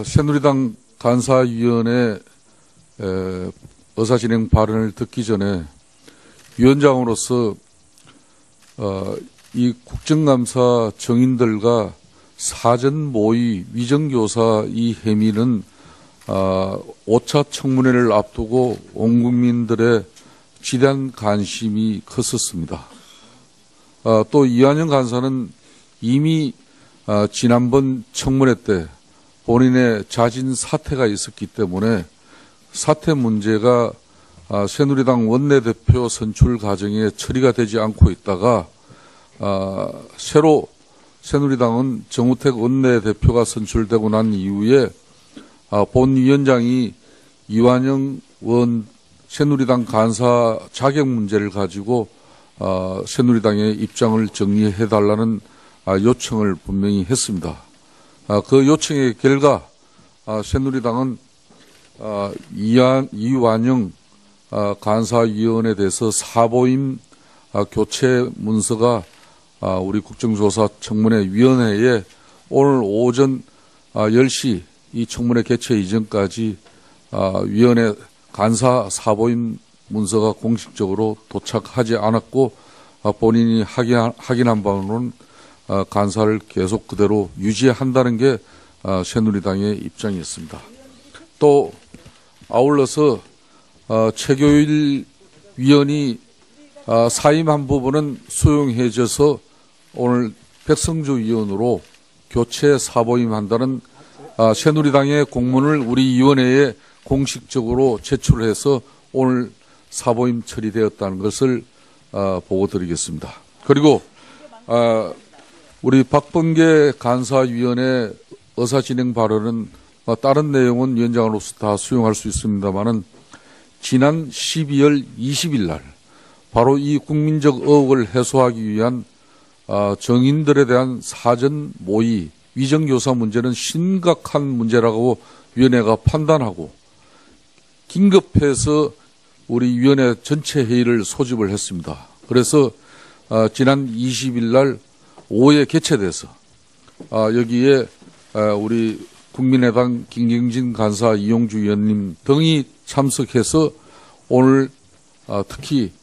새누리당 간사위원회 의사진행 발언을 듣기 전에 위원장으로서 이 국정감사 정인들과 사전 모의 위정교사 이 혐의는 5차 청문회를 앞두고 온 국민들의 지대한 관심이 컸었습니다. 또 이완영 간사는 이미 지난번 청문회 때 본인의 자진 사퇴가 있었기 때문에 사퇴 문제가 새누리당 원내대표 선출 과정에 처리가 되지 않고 있다가 새로 새누리당은 정우택 원내대표가 선출되고 난 이후에 본위원장이 이완영 의원 새누리당 간사 자격 문제를 가지고 새누리당의 입장을 정리해달라는 요청을 분명히 했습니다. 그 요청의 결과 새누리당은 이완영 간사위원에 대해서 사보임 교체 문서가 우리 국정조사 청문회 위원회에 오늘 오전 10시 이 청문회 개최 이전까지 위원회 간사 사보임 문서가 공식적으로 도착하지 않았고 본인이 확인한 바로는 간사를 계속 그대로 유지한다는 게 새누리당의 입장이었습니다. 또 아울러서 최교일 위원이 사임한 부분은 수용해져서 오늘 백성주 위원으로 교체 사보임한다는 새누리당의 공문을 우리 위원회에 공식적으로 제출해서 오늘 사보임 처리되었다는 것을 보고드리겠습니다. 그리고 우리 박범계 간사위원회 의사진행 발언은 다른 내용은 위원장으로서 다 수용할 수 있습니다만은 지난 12월 20일 날 바로 이 국민적 의혹을 해소하기 위한 정인들에 대한 사전 모의 위정교사 문제는 심각한 문제라고 위원회가 판단하고 긴급해서 우리 위원회 전체 회의를 소집을 했습니다. 그래서 지난 20일 날 오후에 개최돼서 여기에 우리 국민의당 김경진 간사 이용주 의원님 등이 참석해서 오늘 특히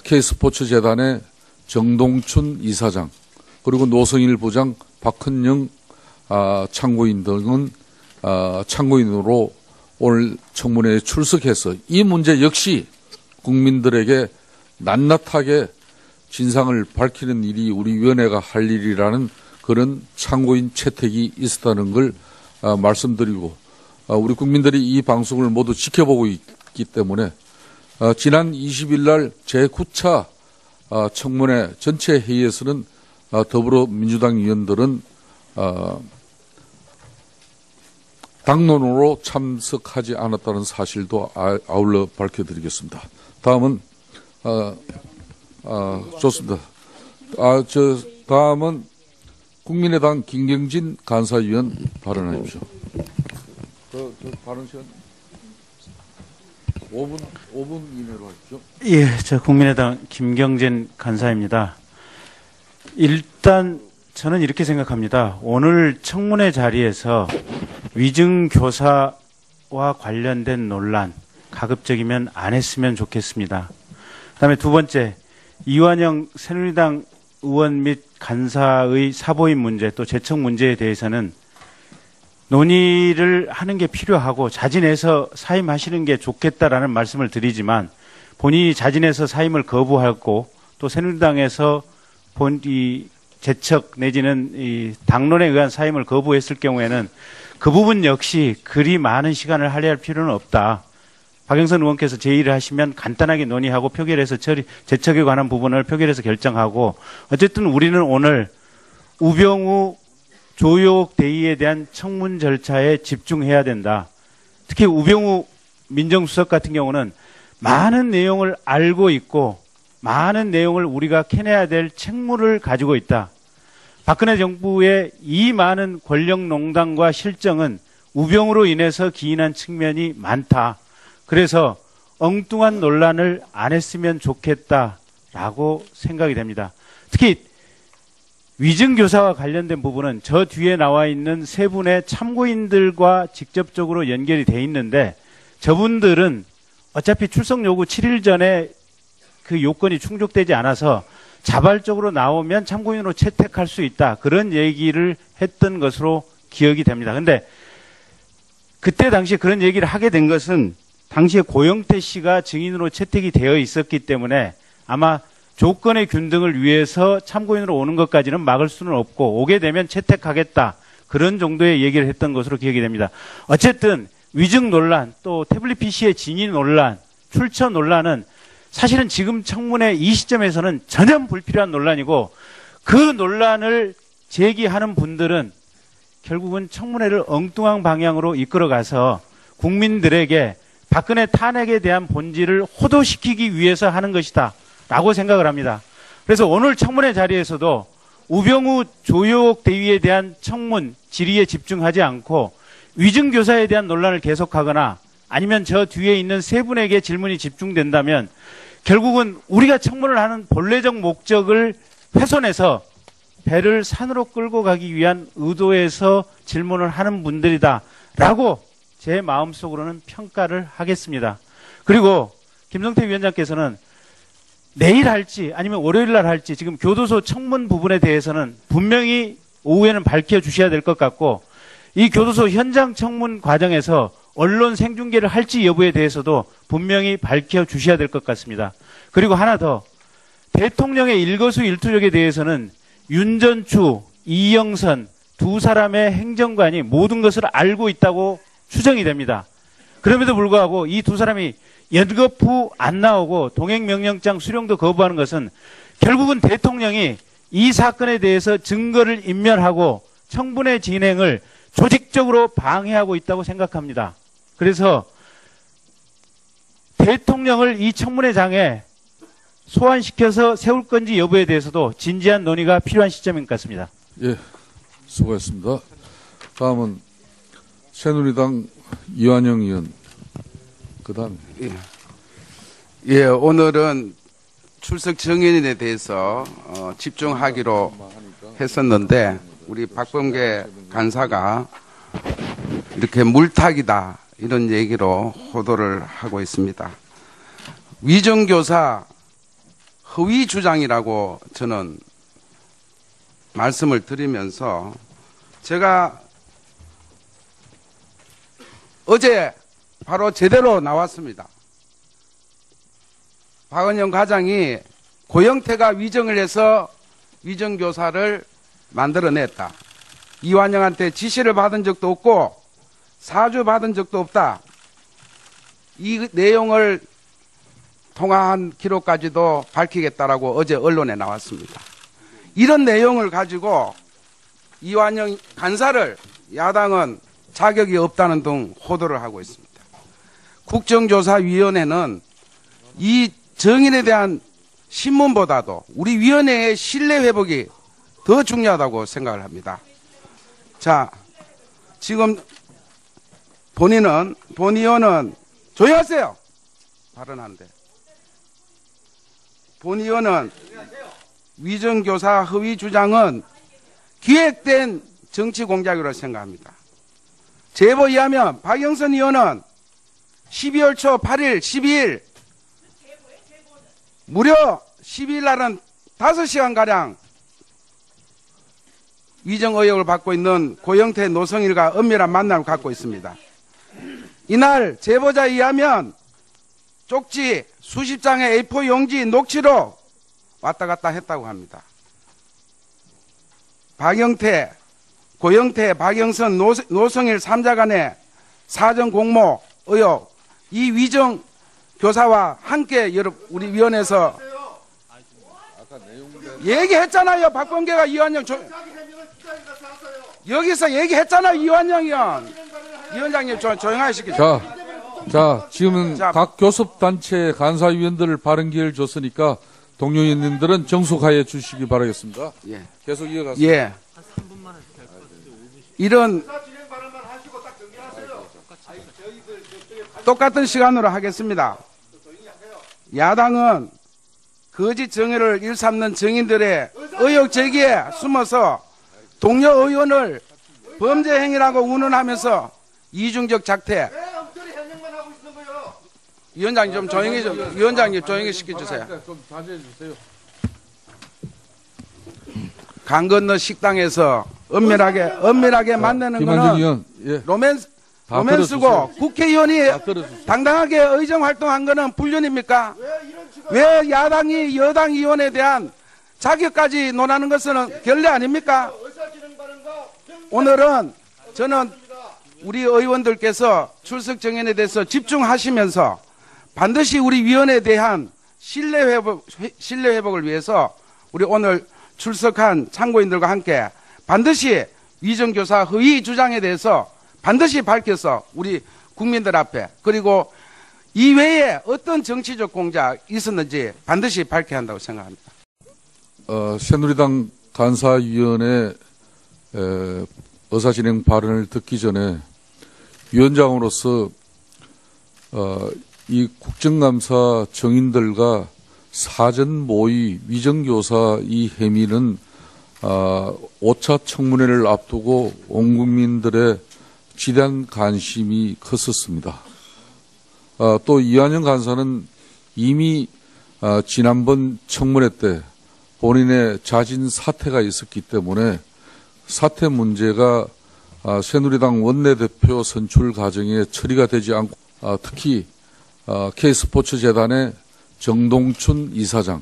K스포츠재단의 정동춘 이사장 그리고 노성일 부장 박헌영 참고인 등은 참고인으로 오늘 청문회에 출석해서 이 문제 역시 국민들에게 낱낱하게 진상을 밝히는 일이 우리 위원회가 할 일이라는 그런 참고인 채택이 있었다는 걸 말씀드리고 우리 국민들이 이 방송을 모두 지켜보고 있기 때문에 지난 20일 날 제9차 청문회 전체 회의에서는 더불어민주당 의원들은 당론으로 참석하지 않았다는 사실도 아울러 밝혀드리겠습니다. 다음은 좋습니다. 다음은 국민의당 김경진 간사위원 발언하십시오. 발언 시간 5분 이내로 하십시오. 예, 저 국민의당 김경진 간사입니다. 일단 저는 이렇게 생각합니다. 오늘 청문회 자리에서 위증교사와 관련된 논란 가급적이면 안 했으면 좋겠습니다. 그다음에 두 번째, 이완영 새누리당 의원 및 간사의 사보임 문제 또 재청 문제에 대해서는 논의를 하는 게 필요하고 자진해서 사임하시는 게 좋겠다라는 말씀을 드리지만 본인이 자진해서 사임을 거부하고 또 새누리당에서 이 재척 내지는 이 당론에 의한 사임을 거부했을 경우에는 그 부분 역시 그리 많은 시간을 할애할 필요는 없다. 박영선 의원께서 제의를 하시면 간단하게 논의하고 표결해서 재척에 관한 부분을 표결해서 결정하고 어쨌든 우리는 오늘 우병우 조효옥 대의에 대한 청문 절차에 집중해야 된다. 특히 우병우 민정수석 같은 경우는 많은 내용을 알고 있고 많은 내용을 우리가 캐내야 될 책무를 가지고 있다. 박근혜 정부의 이 많은 권력농단과 실정은 우병우로 인해서 기인한 측면이 많다. 그래서 엉뚱한 논란을 안 했으면 좋겠다라고 생각이 됩니다. 특히 위증교사와 관련된 부분은 저 뒤에 나와 있는 세 분의 참고인들과 직접적으로 연결이 돼 있는데 저분들은 어차피 출석 요구 7일 전에 그 요건이 충족되지 않아서 자발적으로 나오면 참고인으로 채택할 수 있다. 그런 얘기를 했던 것으로 기억이 됩니다. 근데 그때 당시에 그런 얘기를 하게 된 것은 당시에 고영태 씨가 증인으로 채택이 되어 있었기 때문에 아마 조건의 균등을 위해서 참고인으로 오는 것까지는 막을 수는 없고 오게 되면 채택하겠다. 그런 정도의 얘기를 했던 것으로 기억이 됩니다. 어쨌든 위증 논란, 또 태블릿 PC의 진위 논란, 출처 논란은 사실은 지금 청문회 이 시점에서는 전혀 불필요한 논란이고 그 논란을 제기하는 분들은 결국은 청문회를 엉뚱한 방향으로 이끌어가서 국민들에게 박근혜 탄핵에 대한 본질을 호도시키기 위해서 하는 것이다 라고 생각을 합니다. 그래서 오늘 청문회 자리에서도 우병우 조효옥 대위에 대한 청문 질의에 집중하지 않고 위증교사에 대한 논란을 계속하거나 아니면 저 뒤에 있는 세 분에게 질문이 집중된다면 결국은 우리가 청문을 하는 본래적 목적을 훼손해서 배를 산으로 끌고 가기 위한 의도에서 질문을 하는 분들이다라고 제 마음속으로는 평가를 하겠습니다. 그리고 김성태 위원장께서는 내일 할지 아니면 월요일 날 할지 지금 교도소 청문 부분에 대해서는 분명히 오후에는 밝혀주셔야 될 것 같고 이 교도소 현장 청문 과정에서 언론 생중계를 할지 여부에 대해서도 분명히 밝혀주셔야 될 것 같습니다. 그리고 하나 더, 대통령의 일거수일투족에 대해서는 윤전추, 이영선 두 사람의 행정관이 모든 것을 알고 있다고 추정이 됩니다. 그럼에도 불구하고 이 두 사람이 연급 후 안 나오고 동행명령장 수령도 거부하는 것은 결국은 대통령이 이 사건에 대해서 증거를 인멸하고 청문회 진행을 조직적으로 방해하고 있다고 생각합니다. 그래서 대통령을 이 청문회장에 소환시켜서 세울 건지 여부에 대해서도 진지한 논의가 필요한 시점인 것 같습니다. 예, 수고했습니다. 다음은 새누리당 이완영 의원. 그다음. 예, 오늘은 출석 증인에 대해서 집중하기로 했었는데 우리 박범계 간사가 이렇게 물타기다 이런 얘기로 호도를 하고 있습니다. 위정교사 허위 주장이라고 저는 말씀을 드리면서 제가 어제 바로 제대로 나왔습니다. 박은영 과장이 고영태가 위정을 해서 위정교사를 만들어냈다. 이완영한테 지시를 받은 적도 없고 사주 받은 적도 없다. 이 내용을 통화한 기록까지도 밝히겠다라고 어제 언론에 나왔습니다. 이런 내용을 가지고 이완영 간사를 야당은 자격이 없다는 등 호도를 하고 있습니다. 국정조사위원회는 이 정인에 대한 신문보다도 우리 위원회의 신뢰 회복이 더 중요하다고 생각을 합니다. 자, 지금 본 의원은 조용히 하세요. 발언하는데. 본 의원은 위정교사 허위 주장은 기획된 정치 공작이라고 생각합니다. 제보에 의하면 박영선 의원은 12월 초 8일, 12일 무려 12일 날은 5시간가량 위정 의혹을 받고 있는 고영태 노성일과 은밀한 만남을 갖고 있습니다. 이날 제보자에 의하면 쪽지 수십 장의 A4 용지 녹취로 왔다 갔다 했다고 합니다. 박영태, 고영태, 박영선, 노성일 3자 간의 사전 공모 의혹, 이 위정 교사와 함께 우리 위원회에서 얘기했잖아요. 박범계가 이완영 여기서 얘기했잖아요. 이완영 의원. 위원장님 조용하시겠죠. 자, 지금은 각 교섭단체 간사위원들을 발언 기회를 줬으니까 동료 의원님들은 정숙하여 주시기 바라겠습니다. 예. 계속 이어가세요. 예. 이런 똑같은 시간으로 하겠습니다. 야당은 거짓 정의를 일삼는 정인들의 의혹 제기에 숨어서 동료 의원을 범죄 행위라고 운운하면서 이중적 작태. 위원장님 좀 조용히 시켜주세요. 좀 자제해 주세요. 강 건너 식당에서 엄밀하게 만나는 김한중 거는 의원, 예. 다 로맨스고 들어주세요. 국회의원이 다 들어주세요. 당당하게 의정 활동한 거는 불륜입니까? 왜 야당이 여당 의원에 대한 자격까지 논하는 것은 결례 아닙니까? 오늘은 저는 우리 의원들께서 출석 정연에 대해서 집중하시면서 반드시 우리 위원회에 대한 신뢰 회복을 위해서 우리 오늘 출석한 참고인들과 함께 반드시 위정교사 허위 주장에 대해서 반드시 밝혀서 우리 국민들 앞에 그리고 이외에 어떤 정치적 공작 있었는지 반드시 밝혀야 한다고 생각합니다. 새누리당 간사위원회 의사진행 발언을 듣기 전에 위원장으로서 이 국정감사 정인들과 사전 모의 위정교사 이 혐의는 5차 청문회를 앞두고 온 국민들의 지대한 관심이 컸었습니다. 또 이완영 간사는 이미 지난번 청문회 때 본인의 자진 사퇴가 있었기 때문에 사퇴 문제가 새누리당 원내대표 선출 과정에 처리가 되지 않고 특히 K스포츠재단의 정동춘 이사장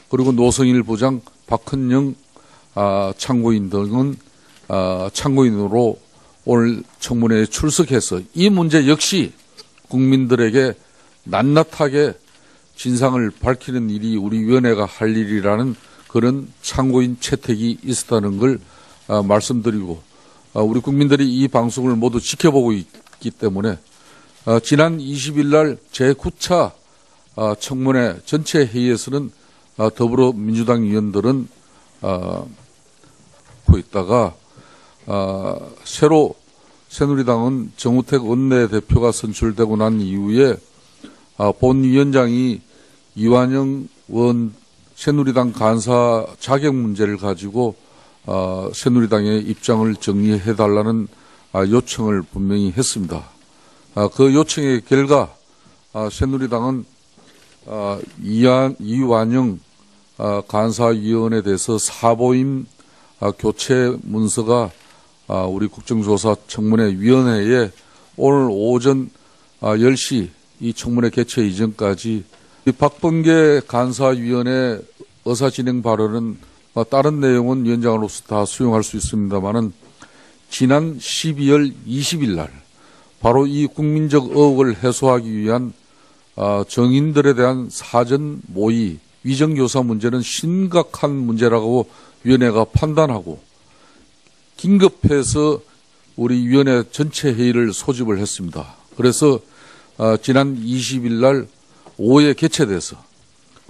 그리고 노성일 부장 박헌영 참고인 등은 참고인으로 오늘 청문회에 출석해서 이 문제 역시 국민들에게 낱낱하게 진상을 밝히는 일이 우리 위원회가 할 일이라는 그런 참고인 채택이 있었다는 걸 말씀드리고 우리 국민들이 이 방송을 모두 지켜보고 있기 때문에 지난 20일 날 제9차 청문회 전체 회의에서는 더불어민주당 의원들은 고 있다가 새로 새누리당은 정우택 원내대표가 선출되고 난 이후에 본위원장이 이완영 의원 새누리당 간사 자격 문제를 가지고 새누리당의 입장을 정리해달라는 요청을 분명히 했습니다. 그 요청의 결과 새누리당은 이완영 간사위원에 대해서 사보임 교체 문서가 우리 국정조사 청문회 위원회에 오늘 오전 10시 이 청문회 개최 이전까지 박범계 간사위원회 의사진행 발언은 다른 내용은 위원장으로서 다 수용할 수 있습니다만은 지난 12월 20일 날 바로 이 국민적 의혹을 해소하기 위한 정인들에 대한 사전 모의 위정교사 문제는 심각한 문제라고 위원회가 판단하고 긴급해서 우리 위원회 전체 회의를 소집을 했습니다. 그래서 지난 20일 날 오후에 개최돼서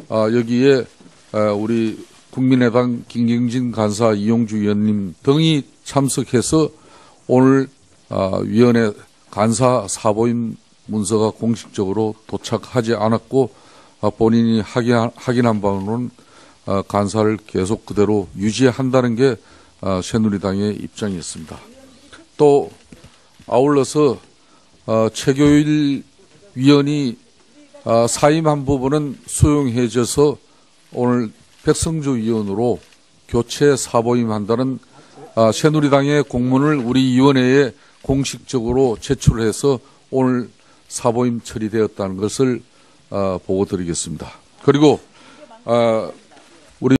여기에 우리 국민의당 김경진 간사 이용주 의원님 등이 참석해서 오늘 위원회 간사 사보임 문서가 공식적으로 도착하지 않았고 본인이 확인한 바로는 간사를 계속 그대로 유지한다는 게 새누리당의 입장이었습니다. 또 아울러서 최교일 위원이 사임한 부분은 수용해져서 오늘 백성주 위원으로 교체 사보임한다는 새누리당의 공문을 우리 위원회에 공식적으로 제출해서 오늘 사보임 처리되었다는 것을 보고드리겠습니다. 그리고